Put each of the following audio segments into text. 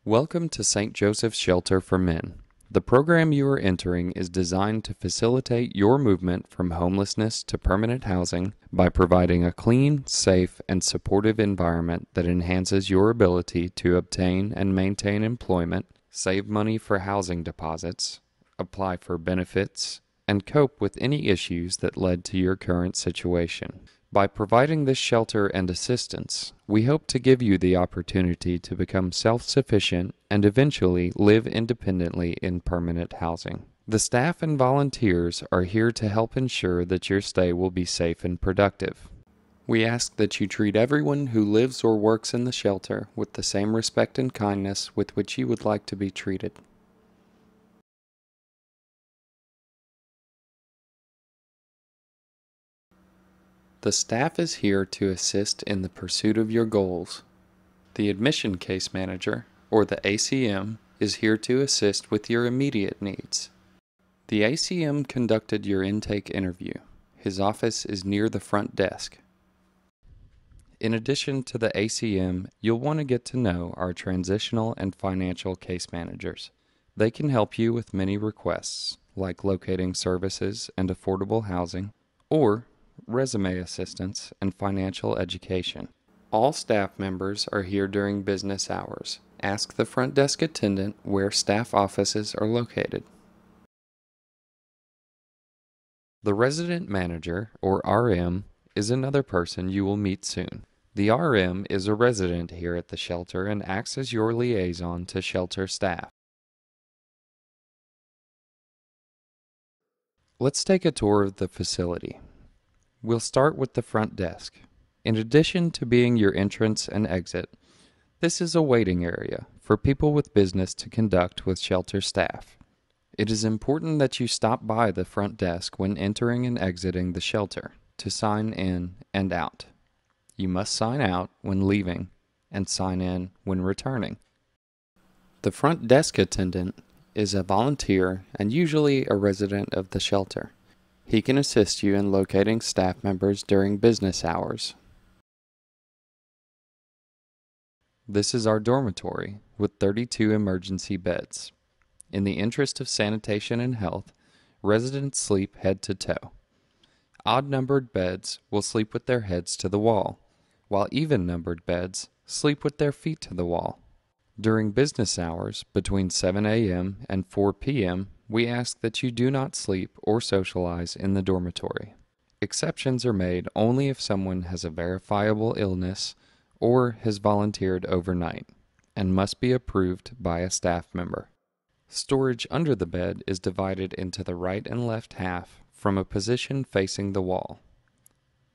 Welcome to St. Joseph's Shelter for Men. The program you are entering is designed to facilitate your movement from homelessness to permanent housing by providing a clean, safe, and supportive environment that enhances your ability to obtain and maintain employment, save money for housing deposits, apply for benefits, and cope with any issues that led to your current situation. By providing this shelter and assistance, we hope to give you the opportunity to become self-sufficient and eventually live independently in permanent housing. The staff and volunteers are here to help ensure that your stay will be safe and productive. We ask that you treat everyone who lives or works in the shelter with the same respect and kindness with which you would like to be treated. The staff is here to assist in the pursuit of your goals. The admission case manager, or the ACM, is here to assist with your immediate needs. The ACM conducted your intake interview. His office is near the front desk. In addition to the ACM, you'll want to get to know our transitional and financial case managers. They can help you with many requests, like locating services and affordable housing, or resume assistance, and financial education. All staff members are here during business hours. Ask the front desk attendant where staff offices are located. The resident manager, or RM, is another person you will meet soon. The RM is a resident here at the shelter and acts as your liaison to shelter staff. Let's take a tour of the facility. We'll start with the front desk. In addition to being your entrance and exit, this is a waiting area for people with business to conduct with shelter staff. It is important that you stop by the front desk when entering and exiting the shelter to sign in and out. You must sign out when leaving and sign in when returning. The front desk attendant is a volunteer and usually a resident of the shelter. He can assist you in locating staff members during business hours. This is our dormitory with 32 emergency beds. In the interest of sanitation and health, residents sleep head to toe. Odd-numbered beds will sleep with their heads to the wall, while even-numbered beds sleep with their feet to the wall. During business hours, between 7 a.m. and 4 p.m., we ask that you do not sleep or socialize in the dormitory. Exceptions are made only if someone has a verifiable illness or has volunteered overnight and must be approved by a staff member. Storage under the bed is divided into the right and left half from a position facing the wall.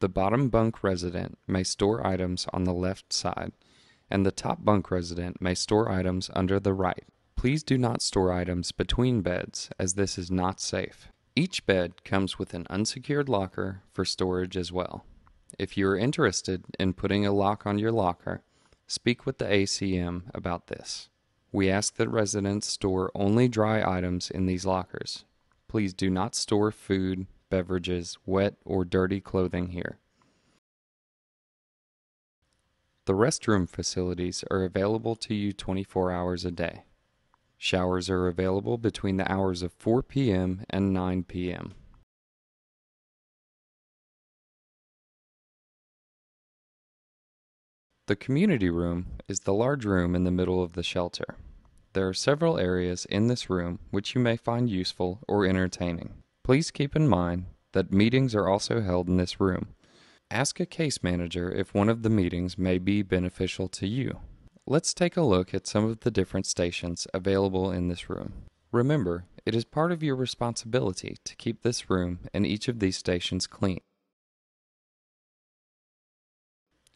The bottom bunk resident may store items on the left side, and the top bunk resident may store items under the right. Please do not store items between beds, as this is not safe. Each bed comes with an unsecured locker for storage as well. If you are interested in putting a lock on your locker, speak with the ACM about this. We ask that residents store only dry items in these lockers. Please do not store food, beverages, wet or dirty clothing here. The restroom facilities are available to you 24 hours a day. Showers are available between the hours of 4 p.m. and 9 p.m. The community room is the large room in the middle of the shelter. There are several areas in this room which you may find useful or entertaining. Please keep in mind that meetings are also held in this room. Ask a case manager if one of the meetings may be beneficial to you. Let's take a look at some of the different stations available in this room. Remember, it is part of your responsibility to keep this room and each of these stations clean.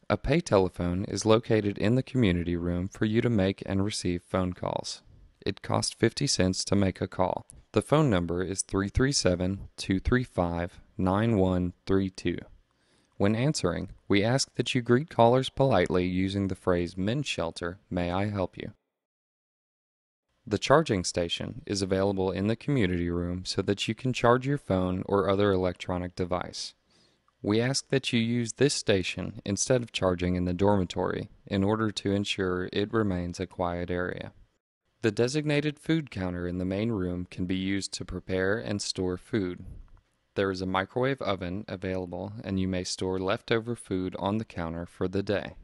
A pay telephone is located in the community room for you to make and receive phone calls. It costs 50 cents to make a call. The phone number is 337-235-9132. When answering, we ask that you greet callers politely using the phrase "Men's Shelter, may I help you?" The charging station is available in the community room so that you can charge your phone or other electronic device. We ask that you use this station instead of charging in the dormitory in order to ensure it remains a quiet area. The designated food counter in the main room can be used to prepare and store food. There is a microwave oven available, and you may store leftover food on the counter for the day.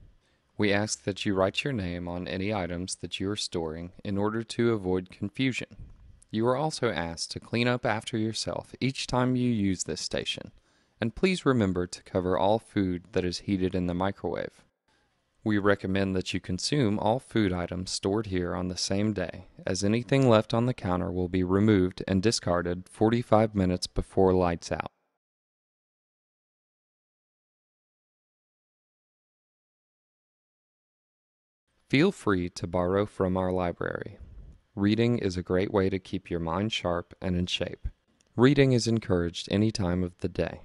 We ask that you write your name on any items that you are storing in order to avoid confusion. You are also asked to clean up after yourself each time you use this station, and please remember to cover all food that is heated in the microwave. We recommend that you consume all food items stored here on the same day, as anything left on the counter will be removed and discarded 45 minutes before lights out. Feel free to borrow from our library. Reading is a great way to keep your mind sharp and in shape. Reading is encouraged any time of the day.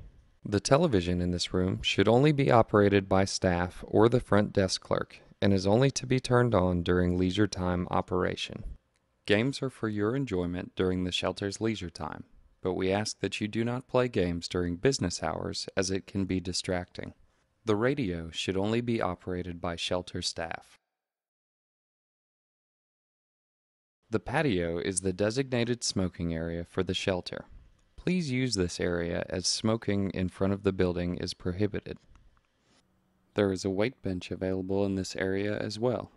The television in this room should only be operated by staff or the front desk clerk and is only to be turned on during leisure time operation. Games are for your enjoyment during the shelter's leisure time, but we ask that you do not play games during business hours as it can be distracting. The radio should only be operated by shelter staff. The patio is the designated smoking area for the shelter. Please use this area as smoking in front of the building is prohibited. There is a weight bench available in this area as well.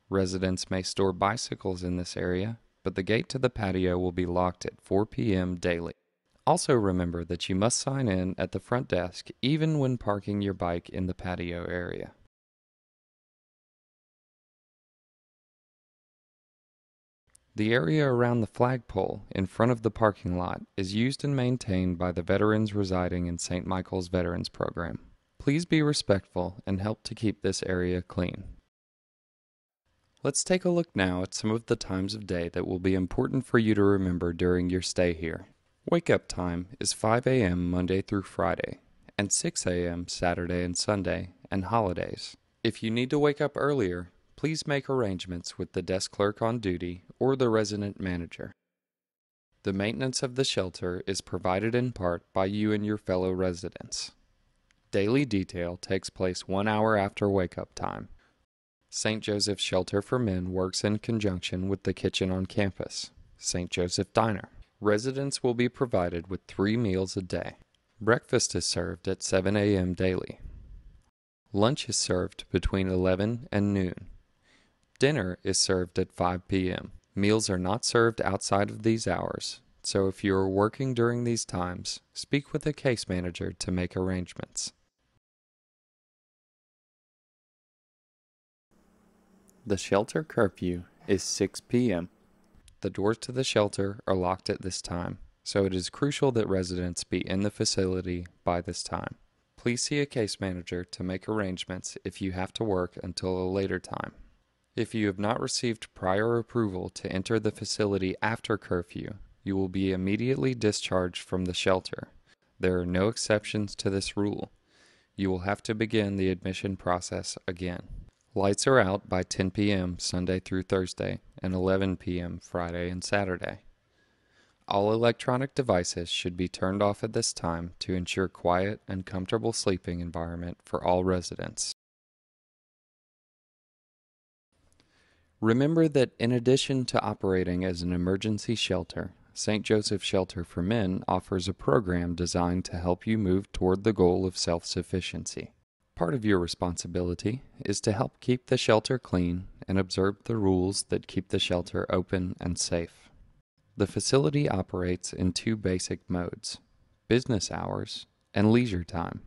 Residents may store bicycles in this area, but the gate to the patio will be locked at 4 p.m. daily. Also remember that you must sign in at the front desk even when parking your bike in the patio area. The area around the flagpole in front of the parking lot is used and maintained by the veterans residing in St. Michael's Veterans Program. Please be respectful and help to keep this area clean. Let's take a look now at some of the times of day that will be important for you to remember during your stay here. Wake-up time is 5 a.m. Monday through Friday, and 6 a.m. Saturday and Sunday, and holidays. If you need to wake up earlier, please make arrangements with the desk clerk on duty or the resident manager. The maintenance of the shelter is provided in part by you and your fellow residents. Daily detail takes place 1 hour after wake-up time. St. Joseph's Shelter for Men works in conjunction with the kitchen on campus, St. Joseph Diner. Residents will be provided with 3 meals a day. Breakfast is served at 7 a.m. daily. Lunch is served between 11 and noon. Dinner is served at 5 p.m. Meals are not served outside of these hours, so if you are working during these times, speak with a case manager to make arrangements. The shelter curfew is 6 p.m. The doors to the shelter are locked at this time, so it is crucial that residents be in the facility by this time. Please see a case manager to make arrangements if you have to work until a later time. If you have not received prior approval to enter the facility after curfew, you will be immediately discharged from the shelter. There are no exceptions to this rule. You will have to begin the admission process again. Lights are out by 10 p.m. Sunday through Thursday and 11 p.m. Friday and Saturday. All electronic devices should be turned off at this time to ensure quiet and comfortable sleeping environment for all residents. Remember that in addition to operating as an emergency shelter, St. Joseph's Shelter for Men offers a program designed to help you move toward the goal of self-sufficiency. Part of your responsibility is to help keep the shelter clean and observe the rules that keep the shelter open and safe. The facility operates in 2 basic modes: business hours and leisure time.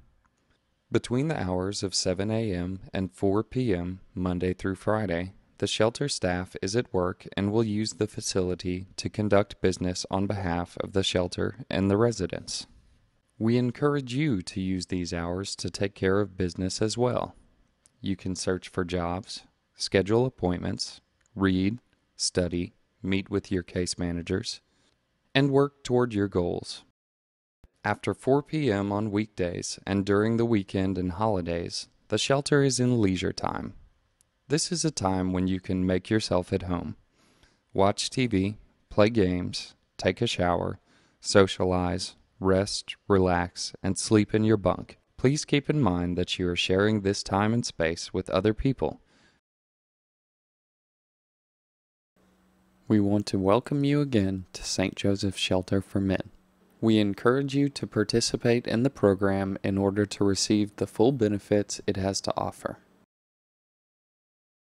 Between the hours of 7 a.m. and 4 p.m. Monday through Friday, the shelter staff is at work and will use the facility to conduct business on behalf of the shelter and the residents. We encourage you to use these hours to take care of business as well. You can search for jobs, schedule appointments, read, study, meet with your case managers, and work toward your goals. After 4 p.m. on weekdays and during the weekend and holidays, the shelter is in leisure time. This is a time when you can make yourself at home. Watch TV, play games, take a shower, socialize, rest, relax, and sleep in your bunk. Please keep in mind that you are sharing this time and space with other people. We want to welcome you again to St. Joseph's Shelter for Men. We encourage you to participate in the program in order to receive the full benefits it has to offer.